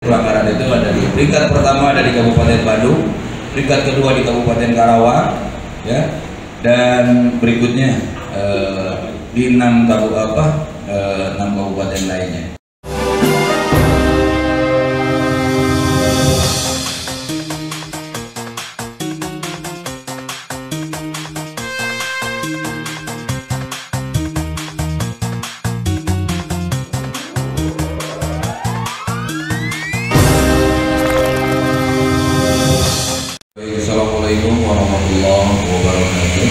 Pelanggaran itu ada di peringkat pertama ada di Kabupaten Bandung, peringkat kedua di Kabupaten Karawang, ya, dan berikutnya di 6 kabupaten lainnya. Assalamualaikum warahmatullahi wabarakatuh.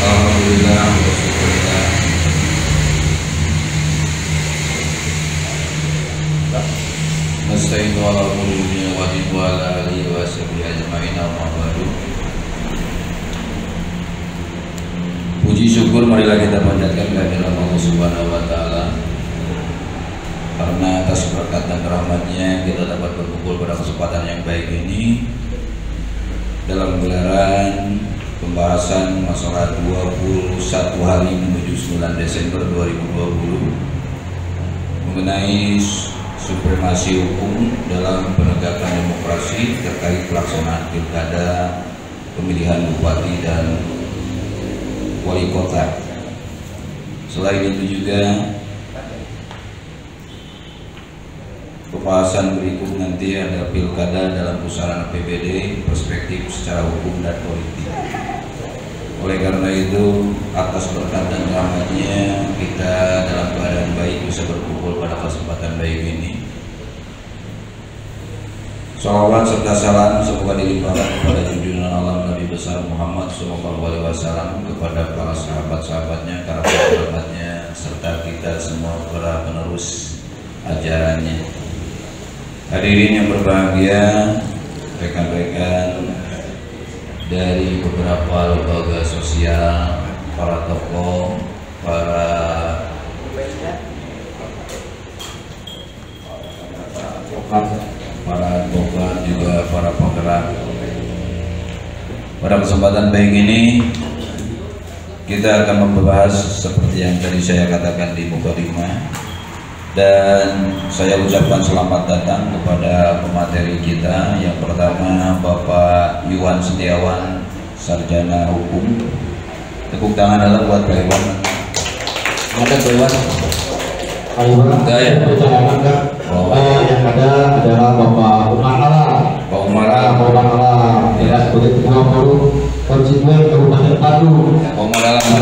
Alhamdulillah wassyukurillah. Nasta'inu ala umuri wa dini wa ala alihi wa sahbihi ajma'in amma ba'du. Puji syukur marilah kita panjatkan kehadirat Allah Subhanahu wa taala. Karena atas berkat dan rahmatnya kita dapat berkumpul pada kesempatan yang baik ini dalam gelaran pembahasan masalah 21 hari menuju 9 Desember 2020 mengenai supremasi hukum dalam penegakan demokrasi terkait pelaksanaan pilkada, pemilihan bupati dan wali kota. Selain itu juga pembahasan berikut nanti ada pilkada dalam pusaran APBD, perspektif secara hukum dan politik. Oleh karena itu, atas berkat dan rahmatnya kita dalam keadaan baik bisa berkumpul pada kesempatan baik ini. Salawat serta salam semoga dilimpahkan kepada junjungan alam Nabi besar Muhammad SAW, kepada para sahabat-sahabatnya, para kerabatnya, serta kita semua para penerus ajarannya. Hadirin yang berbahagia, rekan-rekan dari beberapa lembaga sosial, para tokoh, para advokat, juga para penggerak. Pada kesempatan baik ini kita akan membahas seperti yang tadi saya katakan di mukadimah. Dan saya ucapkan selamat datang kepada pemateri kita. Yang pertama Bapak Iwan Setiawan, Sarjana Hukum. Tepuk tangan adalah buat Pak Iwan. Ada Pak Iwan? Pak Iwan, yang ada adalah Bapak Umar Alam. Pak Umar Alam, ya, sebagai Ketua Forum Konstituen Kabupaten Bandung. Pak Umar Alam.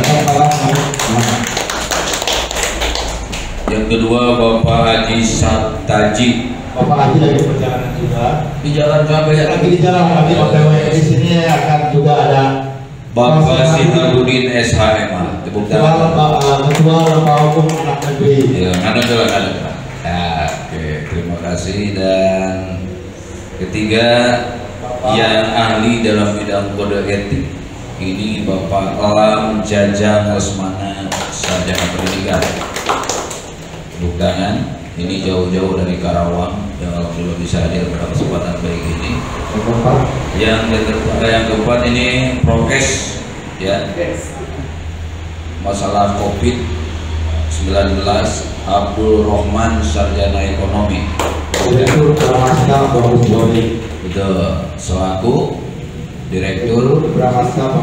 Yang kedua Bapak Haji Sabtaji. Bapak Haji lagi perjalanan juga. Di jalan sampai lagi di jalan, nanti OTW di sini akan juga ada Bapak Siharudin SHMA. Tepuk tangan. Ketua Lembaga Hukum Anak Negeri. Ya, ada. Oke, terima kasih. Dan ketiga yang ahli dalam bidang kode etik ini Bapak Alam Jajang Lesmana, Sarjana Pendidikan. Bukan, ini jauh-jauh dari Karawang yang alhamdulillah bisa hadir pada kesempatan baik ini. Yang keempat ini prokes, ya, masalah COVID-19, Abdul Rahman, Sarjana Ekonomi. Direktur Pramasta Mabeswari. Betul, selaku Direktur Pramasta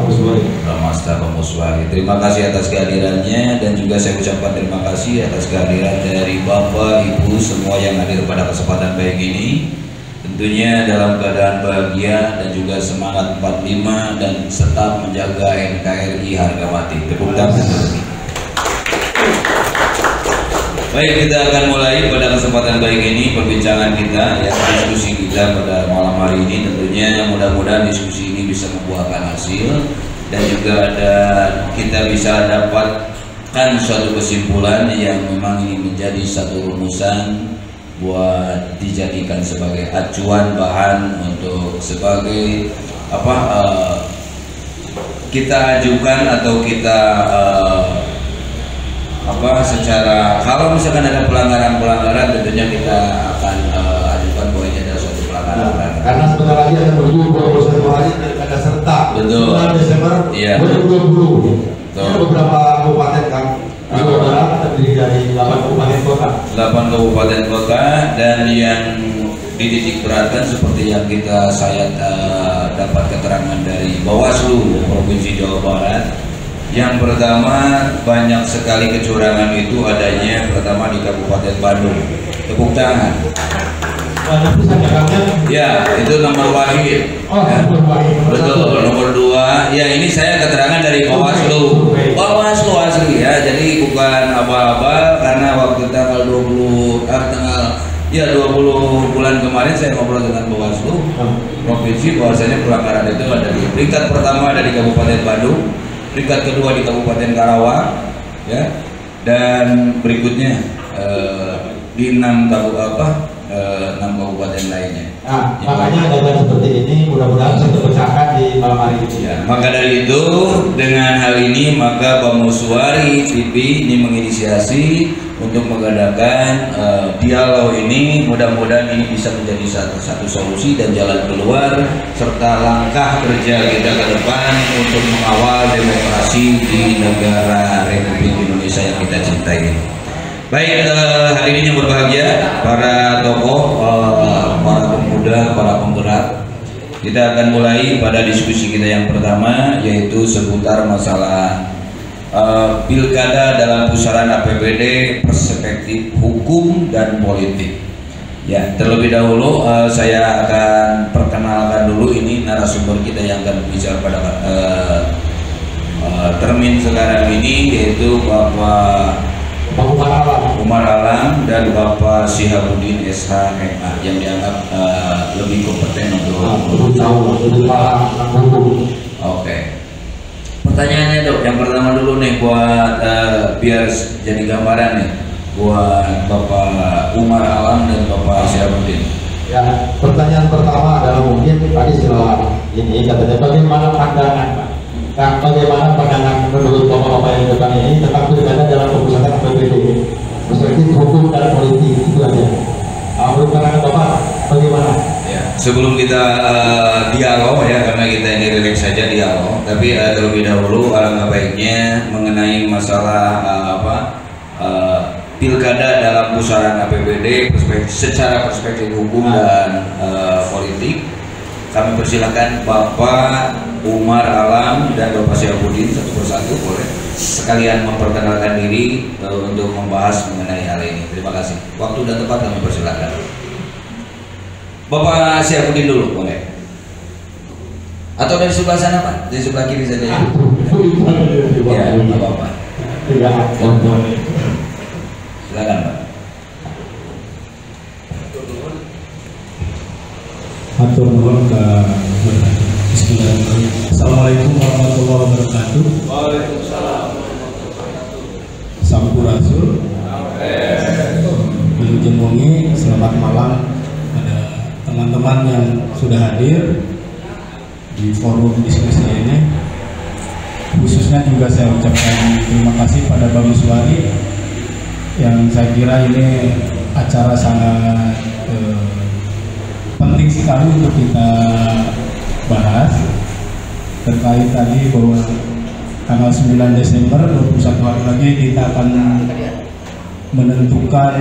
Mabeswari. Terima kasih atas kehadirannya, dan juga saya ucapkan terima kasih atas kehadiran dari Bapak Ibu semua yang hadir pada kesempatan baik ini. Tentunya dalam keadaan bahagia dan juga semangat 45 dan tetap menjaga NKRI harga mati. Tepuk tangan. Baik, kita akan mulai pada kesempatan baik ini perbincangan kita, ya, diskusi kita pada malam hari ini. Tentunya mudah-mudahan diskusi ini bisa membuahkan hasil dan juga kita bisa dapatkan suatu kesimpulan yang memang ini menjadi satu rumusan buat dijadikan sebagai acuan bahan untuk sebagai kita ajukan atau kita secara kalau misalkan ada pelanggaran tentunya kita akan ajukan bahwa ini adalah suatu pelanggaran. Karena sebentar lagi akan menuju 21 hari pilkada serentak. Betul. 9 Desember 2020. Ada beberapa kabupaten kan di Jawa Barat, tapi terdiri dari 8 kabupaten kota. 8 kabupaten kota, dan yang dititik beratkan seperti yang saya dapat keterangan dari Bawaslu Provinsi Jawa Barat. Yang pertama, banyak sekali kecurangan itu adanya pertama di Kabupaten Bandung. Tepuk tangan. Ya, itu nomor Wahid. Ya. Betul, nomor 2. Ya, ini saya keterangan dari Bawaslu. Bawaslu asli ya. Jadi bukan apa-apa, karena waktu tanggal 20 bulan kemarin saya ngobrol dengan Bawaslu Provinsi, bahwasanya pelanggaran itu ada di peringkat pertama ada di Kabupaten Bandung, peringkat kedua di Kabupaten Karawang, ya, dan berikutnya di 6 kabupaten lainnya. Nah, makanya data seperti ini mudah-mudahan bisa terpecahkan di malam hari ini. Ya, maka dari itu dengan hal ini maka Bamuswari TV ini menginisiasi untuk mengadakan dialog ini. Mudah-mudahan ini bisa menjadi satu solusi dan jalan keluar serta langkah kerja kita ke depan untuk mengawal demokrasi di negara Republik Indonesia yang kita cintai ini. Baik, hari ini yang berbahagia para tokoh, para pemuda, para penggerak, kita akan mulai pada diskusi kita yang pertama, yaitu seputar masalah pilkada dalam pusaran APBD, perspektif hukum dan politik. Ya, terlebih dahulu saya akan perkenalkan dulu ini narasumber kita yang akan berbicara pada termin sekarang ini, yaitu Bapak Umar Alam dan Bapak Syihabuddin SH.MA yang dianggap lebih kompeten untuk Oke. Pertanyaannya dok, yang pertama dulu nih buat biar jadi gambaran nih buat Bapak Umar Alam dan Bapak Syihabuddin. Ya, pertanyaan pertama adalah mungkin tadi setelah ini katanya bagaimana pandangan Pak? Nah, bagaimana pandangan menurut bapak-bapak yang depan ini tentang pilkada dalam pemusatan APBD, perspektif hukum dan politik, itu aja. Menurut pandangan bapak bagaimana? Ya, sebelum kita dialog ya, karena kita ini relax saja dialog, tapi terlebih dahulu alangkah baiknya mengenai masalah pilkada dalam pusaran APBD secara perspektif hukum dan politik. Kami persilakan Bapak Umar Alam dan Bapak Syihabuddin satu persatu boleh sekalian memperkenalkan diri untuk membahas mengenai hal ini. Terima kasih. Waktu dan tempat kami persilakan. Bapak Syihabuddin dulu boleh. Atau dari sebelah sana Pak, dari sebelah kiri saja. Ya, nggak apa-apa. Silakan Pak. Atur nuhun ke Assalamualaikum warahmatullahi wabarakatuh. Waalaikumsalam. Sampurasul. Wilujeng wengi, selamat malam pada teman-teman yang sudah hadir di forum diskusi ini. Khususnya juga saya ucapkan terima kasih pada Bamuswari yang saya kira ini acara sangat penting sekali untuk kita bahas terkait tadi bahwa tanggal 9 Desember 21 hari lagi kita akan menentukan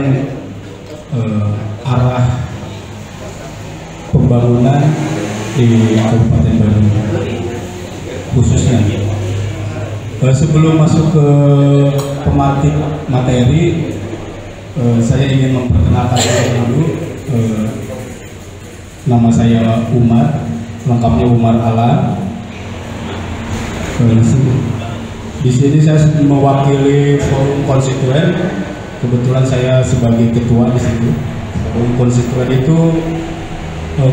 arah pembangunan di Kabupaten Bandung khususnya. Sebelum masuk ke pematik materi, saya ingin memperkenalkan dulu. Nama saya Umar, lengkapnya Umar Alam. Di sini saya mewakili forum konstituen. Kebetulan saya sebagai ketua di situ. Forum konstituen itu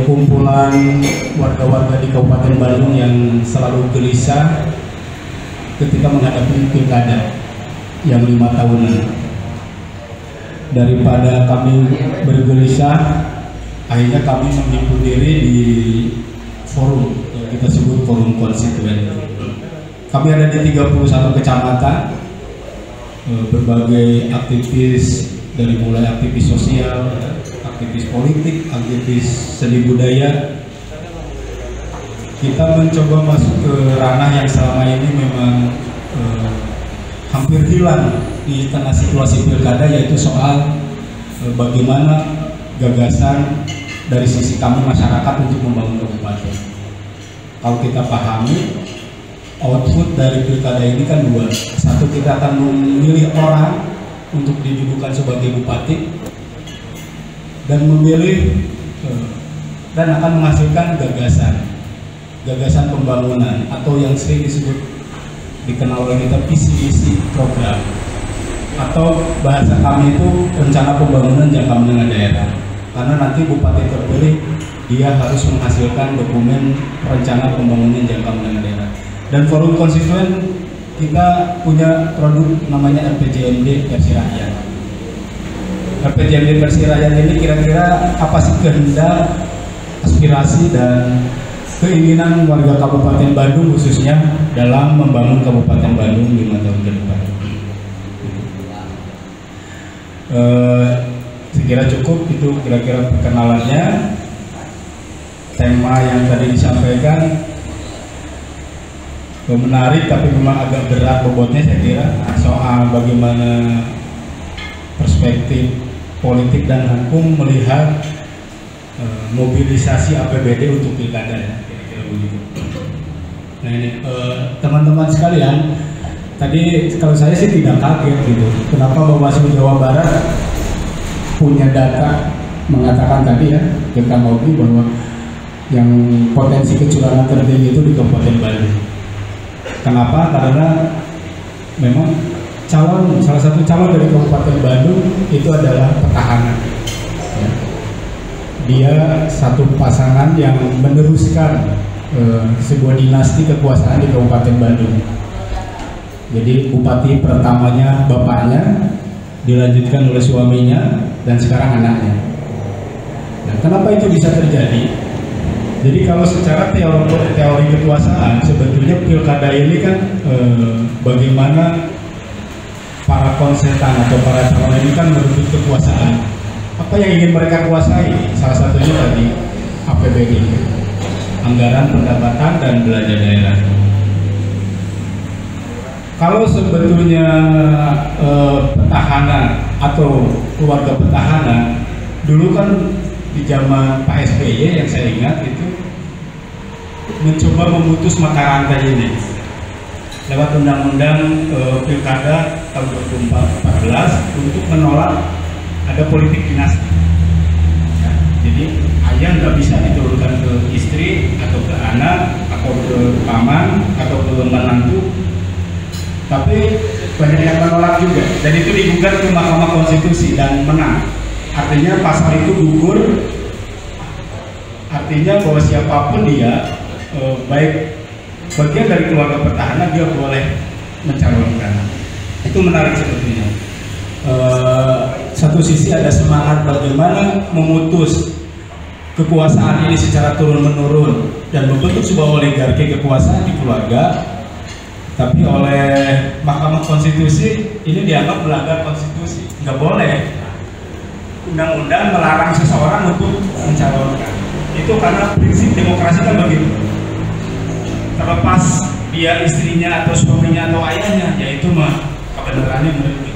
kumpulan warga-warga di Kabupaten Bandung yang selalu gelisah ketika menghadapi pilkada yang 5 tahunan. Daripada kami bergelisah, akhirnya kami menghimpun diri di forum yang kita sebut forum konstituen. Kami ada di 31 kecamatan, berbagai aktivis dari mulai aktivis sosial, aktivis politik, aktivis seni budaya. Kita mencoba masuk ke ranah yang selama ini memang hampir hilang di tengah situasi pilkada, yaitu soal bagaimana gagasan dari sisi kami masyarakat untuk membangun kabupaten. Kalau kita pahami, output dari pilkada ini kan dua. Satu, kita akan memilih orang untuk didudukan sebagai bupati dan memilih dan akan menghasilkan gagasan pembangunan atau yang sering disebut dikenal oleh kita visi program, atau bahasa kami itu rencana pembangunan jangka menengah daerah. Karena nanti bupati terpilih dia harus menghasilkan dokumen rencana pembangunan jangka menengah daerah. Dan forum konstituen kita punya produk namanya RPJMD versi rakyat. RPJMD versi rakyat ini kira-kira apa sih kehendak, aspirasi dan keinginan warga Kabupaten Bandung khususnya dalam membangun Kabupaten Bandung 5 tahun ke depan. Sekira cukup, itu kira-kira perkenalannya. Tema yang tadi disampaikan menarik tapi memang agak berat bobotnya, saya kira soal bagaimana perspektif politik dan hukum melihat mobilisasi APBD untuk pilkada, ya, kira-kira begitu. Nah ini teman-teman sekalian, tadi kalau saya sih tidak kaget gitu, kenapa Bawaslu Jawa Barat punya data mengatakan tadi ya, kita Ogi, bahwa yang potensi kecurangan tertinggi itu di Kabupaten Bandung. Kenapa? Karena memang salah satu calon dari Kabupaten Bandung itu adalah petahana. Ya. Dia satu pasangan yang meneruskan sebuah dinasti kekuasaan di Kabupaten Bandung. Jadi bupati pertamanya bapaknya, dilanjutkan oleh suaminya, dan sekarang anaknya. Nah, kenapa itu bisa terjadi? Jadi kalau secara teori kekuasaan, sebetulnya pilkada ini kan bagaimana para konsetan atau para calon ini kan merebut kekuasaan. Apa yang ingin mereka kuasai? Salah satunya tadi APBD, anggaran pendapatan dan belanja daerah. Kalau sebetulnya petahana atau keluarga petahana dulu kan di zaman Pak SBY yang saya ingat itu mencoba memutus mata rantai ini lewat undang-undang pilkada tahun 2014 untuk menolak ada politik dinasti. Ya, jadi ayah nggak bisa diturunkan ke istri atau ke anak atau ke paman atau ke menantu, tapi banyak yang menolak juga, dan itu digugat ke Mahkamah Konstitusi dan menang. Artinya pasal itu gugur, artinya bahwa siapapun dia, baik bagian dari keluarga petahana, dia boleh mencalonkan. Itu menarik sebetulnya. Satu sisi ada semangat bagaimana memutus kekuasaan ini secara turun-menurun dan membentuk sebuah oligarki kekuasaan di keluarga, tapi oleh Mahkamah Konstitusi ini dianggap melanggar konstitusi, nggak boleh. Undang-undang melarang seseorang untuk mencalonkan. Itu karena prinsip demokrasi kan begitu. Terlepas dia istrinya atau suaminya atau ayahnya, yaitu mah kebenarannya menurut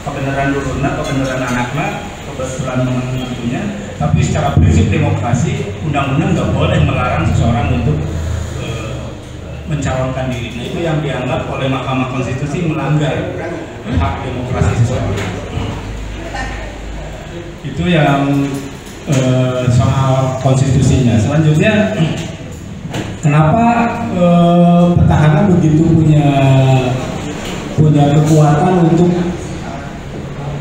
kebenaran lurunan, kebenaran anaknya, kebenaran menantunya. Tapi secara prinsip demokrasi, undang-undang nggak boleh melarang seseorang untuk mencalonkan diri. Nah, itu yang dianggap oleh Mahkamah Konstitusi melanggar hak demokrasi seseorang. Itu yang soal konstitusinya. Selanjutnya, kenapa petahana begitu punya kekuatan untuk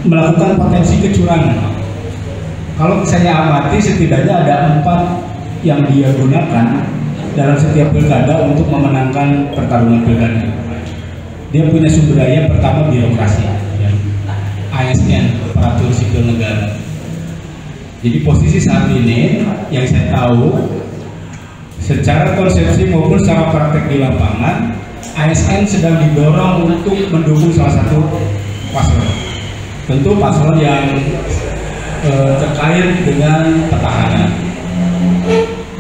melakukan potensi kecurangan? Kalau saya amati, setidaknya ada 4 yang dia gunakan dalam setiap pilkada untuk memenangkan pertarungan pilkada. Dia punya sumber daya, pertama birokrasi, ya. ASN, aparatur sipil negara. Jadi posisi saat ini yang saya tahu, secara konsepsi maupun secara praktek di lapangan, ASN sedang didorong untuk mendukung salah satu paslon. Tentu paslon yang terkait dengan petahana.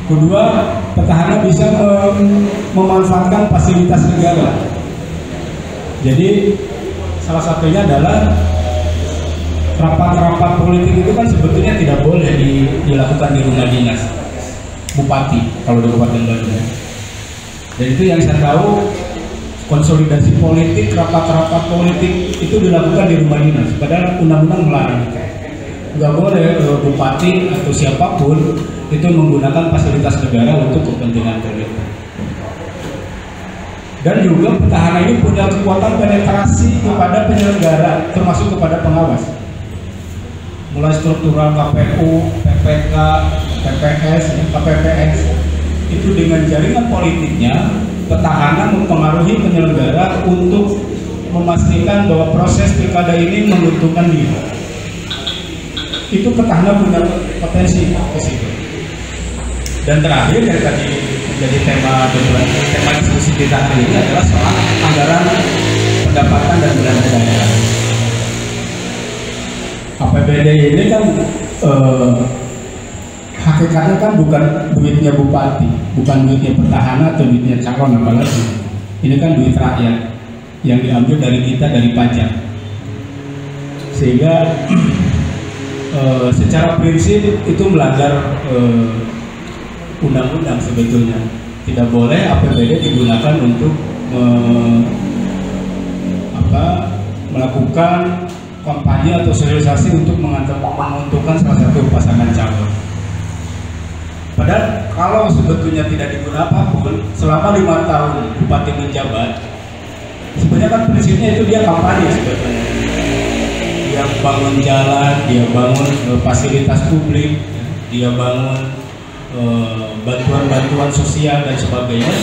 Kedua, petahana bisa memanfaatkan fasilitas negara. Jadi Salah satunya adalah rapat-rapat politik itu kan sebetulnya tidak boleh dilakukan di rumah dinas bupati kalau di Kabupaten Bandung. Dan itu yang saya tahu, konsolidasi politik, rapat-rapat politik itu dilakukan di rumah dinas, padahal undang-undang melarang. Nggak boleh bupati atau siapapun itu menggunakan fasilitas negara untuk kepentingan politik. Dan juga petahana ini punya kekuatan penetrasi kepada penyelenggara, termasuk kepada pengawas. Mulai struktural KPU, PPK, PPS, KPPS, itu dengan jaringan politiknya, petahana mempengaruhi penyelenggara untuk memastikan bahwa proses pilkada ini menguntungkan dia. Itu petahana punya potensi ke situ. Dan terakhir yang tadi menjadi tema diskusi kita hari ini adalah soal anggaran pendapatan dan belanja daerah. APBD ini kan hakikatnya kan bukan duitnya bupati, bukan duitnya petahana atau duitnya calon apalagi. Ini kan duit rakyat yang diambil dari kita, dari pajak. Sehingga secara prinsip itu melanggar undang-undang sebetulnya. Tidak boleh APBD digunakan untuk melakukan kampanye atau sosialisasi untuk menguntungkan salah satu pasangan calon. Padahal kalau sebetulnya tidak digunakan apapun, selama 5 tahun bupati menjabat, sebenarnya kan prinsipnya itu dia kampanye sebetulnya. Dia bangun jalan, dia bangun fasilitas publik, dia bangun bantuan-bantuan sosial dan sebagainya.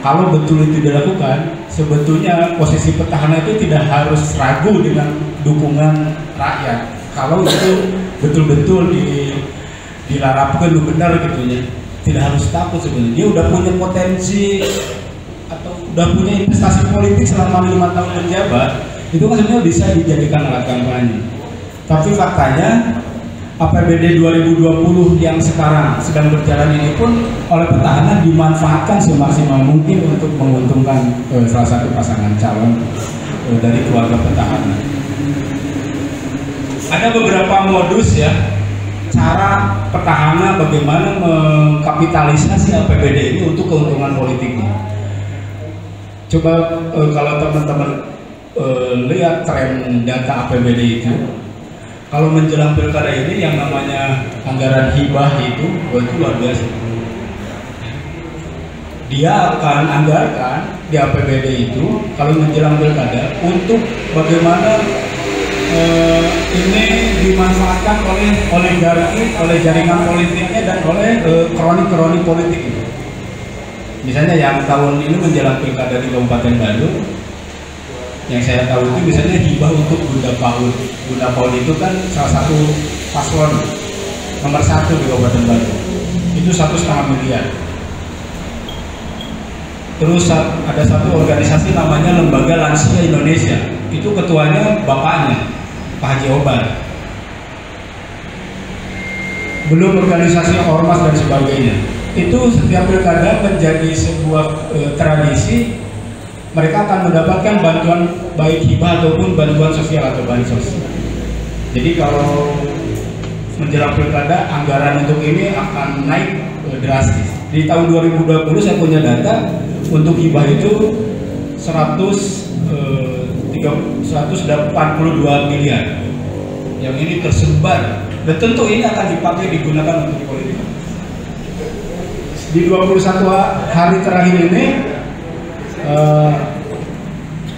Kalau betul itu dilakukan, sebetulnya posisi petahana itu tidak harus ragu dengan dukungan rakyat. Kalau itu betul-betul dilarapkan benar gitu ya, tidak harus takut sebenarnya. Dia udah punya potensi atau udah punya investasi politik selama 5 tahun menjabat, itu kan sebenarnya bisa dijadikan alat kampanye. Tapi faktanya APBD 2020 yang sekarang sedang berjalan ini pun oleh petahana dimanfaatkan semaksimal mungkin untuk menguntungkan salah satu pasangan calon dari keluarga petahana. Ada beberapa modus ya, cara petahana bagaimana mengkapitalisasi APBD ini untuk keuntungan politiknya. Coba kalau teman-teman lihat tren data APBD itu, kalau menjelang pilkada ini yang namanya anggaran hibah itu luar biasa. Dia akan anggarkan di APBD itu kalau menjelang pilkada untuk bagaimana ini dimanfaatkan oleh oligarki, oleh jaringan politiknya dan oleh kroni-kroni politik itu. Misalnya yang tahun ini menjelang pilkada di Kabupaten Bandung, yang saya tahu itu misalnya hibah untuk Bunda Paul. Bunda Paul itu kan salah satu paslon nomor 1 di Kabupaten Bandung. Itu 1,5 miliar. Terus ada satu organisasi namanya Lembaga Lansia Indonesia. Itu ketuanya bapaknya, Pak Haji Obar. Belum organisasi ormas dan sebagainya. Itu setiap pilkada menjadi sebuah tradisi. Mereka akan mendapatkan bantuan baik hibah ataupun bantuan sosial atau bansos. Jadi kalau menjelang pilkada, anggaran untuk ini akan naik drastis. Di tahun 2020 saya punya data untuk hibah itu 182 miliar. Yang ini tersebar dan tentu ini akan dipakai digunakan untuk politik. Di 21 hari terakhir ini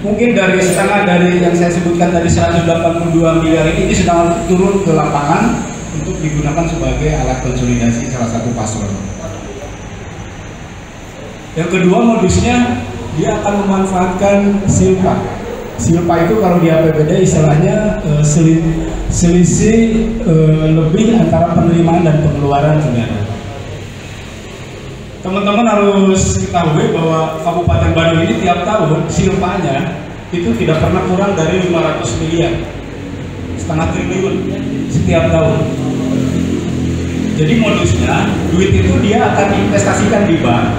mungkin dari setengah dari yang saya sebutkan tadi 182 miliar ini sedang turun ke lapangan untuk digunakan sebagai alat konsolidasi salah satu paslon. Yang kedua modusnya dia akan memanfaatkan silpa. Silpa itu kalau di APBD istilahnya selisih lebih antara penerimaan dan pengeluaran negara. Teman-teman harus ketahui bahwa Kabupaten Bandung ini tiap tahun silpanya itu tidak pernah kurang dari 500 miliar, setengah triliun setiap tahun. Jadi modusnya duit itu dia akan diinvestasikan di bank,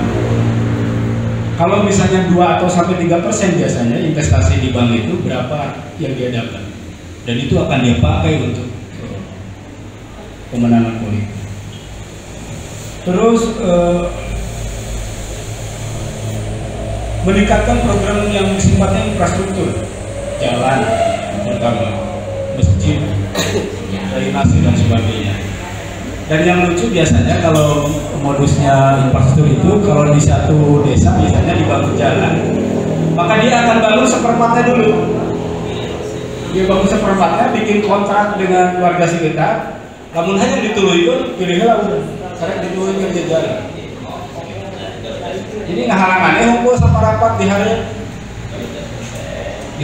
Kalau misalnya 2 atau sampai 3% biasanya investasi di bank itu berapa yang dia dapat, dan itu akan dia pakai untuk pemenangan politik. Terus meningkatkan program yang sifatnya infrastruktur, jalan pertama, masjid, drainase dan sebagainya. Dan yang lucu biasanya kalau modusnya infrastruktur itu, kalau di satu desa misalnya dibangun jalan, maka dia akan bangun seperempatnya dulu. Dia bangun seperempatnya, bikin kontrak dengan warga sekitar, namun hanya dituluyun, pilihnya lah udah, karena dituluyun kerja jalan. Jadi ngahalangannya hukum sama rapat di hari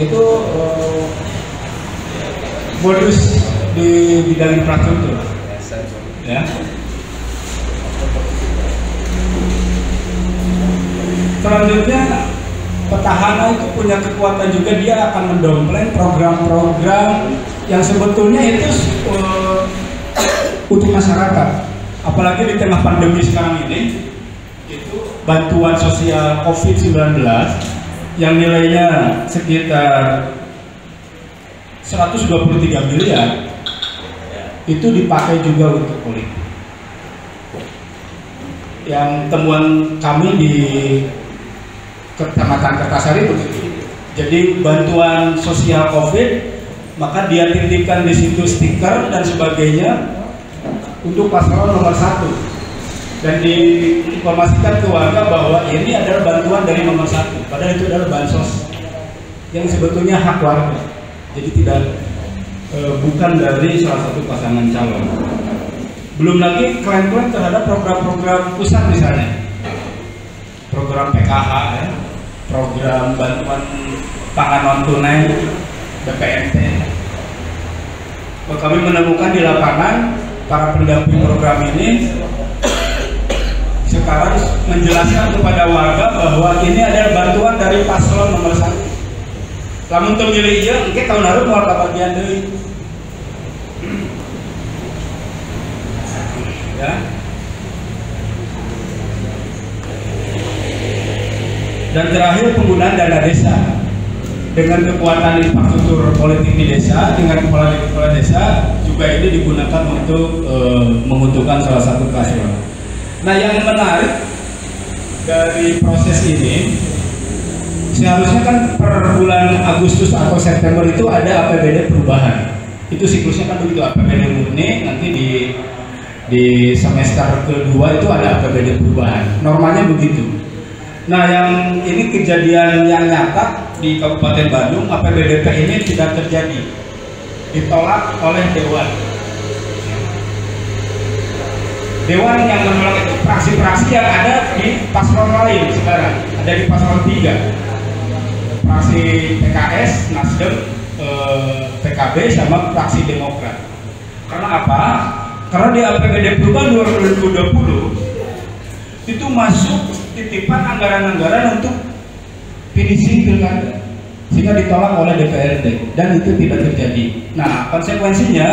itu modus di bidang infrastruktur. Ya. Selanjutnya petahana itu punya kekuatan juga, dia akan mendompleng program-program yang sebetulnya itu untuk masyarakat. Apalagi di tengah pandemi sekarang ini, itu bantuan sosial COVID-19 yang nilainya sekitar 123 miliar itu dipakai juga untuk politik. Yang temuan kami di Kecamatan Kertasari begitu. Jadi bantuan sosial COVID, maka dia titipkan di situ stiker dan sebagainya untuk paslon nomor 1, dan diinformasikan ke warga bahwa ini adalah bantuan dari nomor 1, padahal itu adalah bansos yang sebetulnya hak warga. Jadi tidak bukan dari salah satu pasangan calon. Belum lagi klaim-klaim terhadap program-program pusat, misalnya program PKH, ya, program bantuan pangan non tunai, BPNT. Kami menemukan di lapangan para pendamping program ini sekarang menjelaskan kepada warga bahwa ini adalah bantuan dari paslon nomor 1. Lamun temilih iya, mungkin tahun lalu mau bagian dari ya. Dan terakhir, penggunaan dana desa dengan kekuatan infrastruktur politik di desa, dengan kepala desa juga ini digunakan untuk menguntungkan salah satu paslon. Nah, yang menarik dari proses ini, seharusnya kan per bulan Agustus atau September itu ada APBD perubahan. Itu siklusnya kan begitu, APBD murni, nanti di semester kedua itu ada APBD perubahan. Normalnya begitu. Nah, yang ini kejadian yang nyata di Kabupaten Bandung, APBDP ini tidak terjadi, ditolak oleh Dewan. Dewan yang menolak itu fraksi-fraksi yang ada di paslon lain sekarang, ada di paslon 3. Fraksi PKS, Nasdem, PKB sama fraksi Demokrat. Karena apa? Karena di APBD perubahan 2020 itu masuk titipan anggaran-anggaran untuk finishing pilkada, sehingga ditolak oleh DPRD dan itu tidak terjadi. Nah, konsekuensinya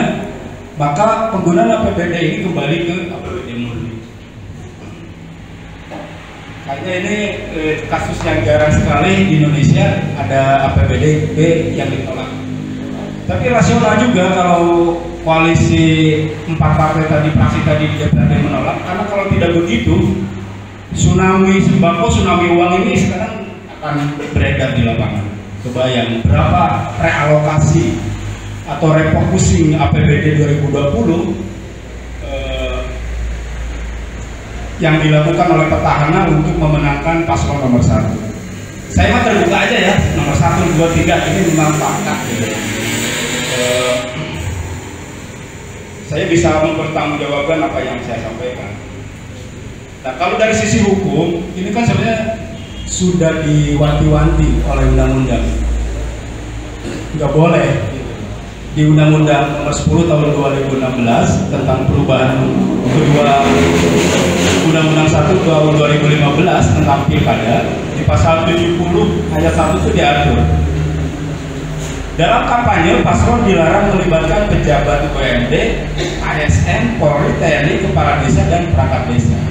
maka penggunaan APBD ini kembali ke APBD murni. Kayaknya ini kasus yang jarang sekali di Indonesia ada APBD B yang ditolak. Tapi rasional juga kalau koalisi 4 partai tadi, fraksi tadi di DPRD menolak, karena kalau tidak begitu, tsunami sembako, tsunami uang ini sekarang akan beredar di lapangan. Kebayang berapa realokasi atau refocusing APBD 2020 yang dilakukan oleh petahana untuk memenangkan paslon nomor 1. Saya mah terbuka aja ya, nomor 1, 2, 3 ini memang fakta. Saya bisa mempertanggungjawabkan apa yang saya sampaikan. Nah, kalau dari sisi hukum, ini kan sebenarnya sudah diwanti-wanti oleh undang-undang. Nggak boleh. Di Undang-Undang Nomor 10 Tahun 2016 tentang perubahan kedua Undang-Undang 1 Tahun 2015 tentang pilkada, di pasal 70 ayat 1 itu diatur. Dalam kampanye, paslon dilarang melibatkan pejabat BUMD, ASN, Polri, TNI, kepala desa, dan perangkat desa.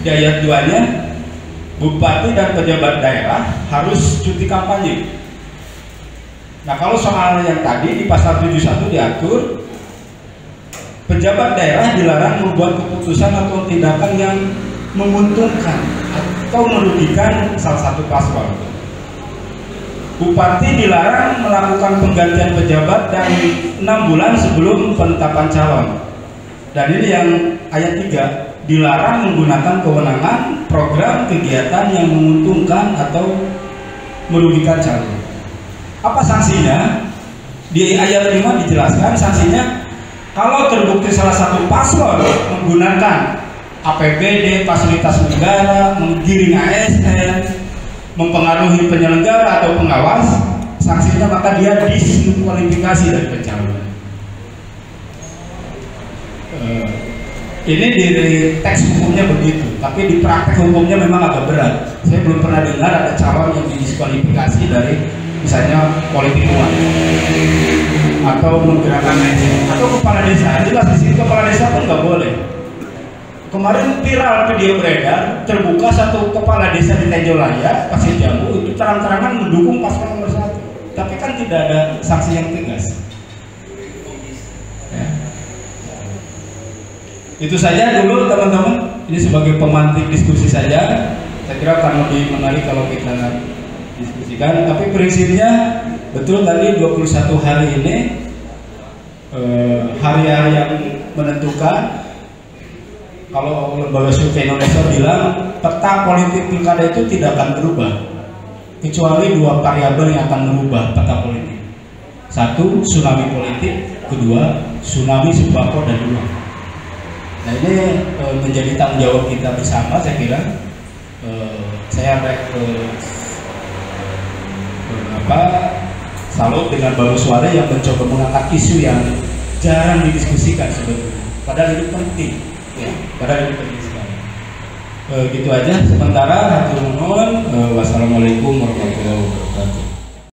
Di ayat 2-nya, bupati dan pejabat daerah harus cuti kampanye. Nah, kalau soal yang tadi di pasal 71 diatur pejabat daerah dilarang membuat keputusan atau tindakan yang menguntungkan atau merugikan salah satu paslon. Bupati dilarang melakukan penggantian pejabat dari 6 bulan sebelum penetapan calon. Dan ini yang ayat 3, dilarang menggunakan kewenangan, program, kegiatan yang menguntungkan atau merugikan calon. Apa sanksinya? Di ayat 5 dijelaskan sanksinya kalau terbukti salah satu paslon menggunakan APBD, fasilitas negara, menggiring ASN, mempengaruhi penyelenggara atau pengawas, sanksinya maka dia diskualifikasi dari pencalonan. Ini di teks hukumnya begitu, tapi di praktek hukumnya memang agak berat. Saya belum pernah dengar ada calon yang didiskualifikasi dari misalnya politik uang atau menggerakkan atau kepala desa. Jelas di sini kepala desa pun nggak boleh. Kemarin viral video beredar, terbuka satu kepala desa di Tejolaya, Pasir Jambu itu terang-terangan mendukung paslon nomor 1, tapi kan tidak ada sanksi yang tegas. Ya. Itu saja dulu teman-teman, ini sebagai pemantik diskusi saja. Saya kira akan lebih menarik kalau kita diskusikan, tapi prinsipnya betul tadi 21 hari ini hari-hari yang menentukan. Kalau lembaga survei Indonesia bilang peta politik pilkada itu tidak akan berubah kecuali 2 variabel yang akan merubah peta politik. 1, tsunami politik, 2, tsunami sembako dan uang. Nah, ini menjadi tanggung jawab kita bersama. Saya kira saya salut dengan Baru Suara yang mencoba mengangkat isu yang jarang didiskusikan sebetulnya, padahal itu penting. Ya, padahal itu penting sekali. Gitu aja sementara. Hatur nuhun.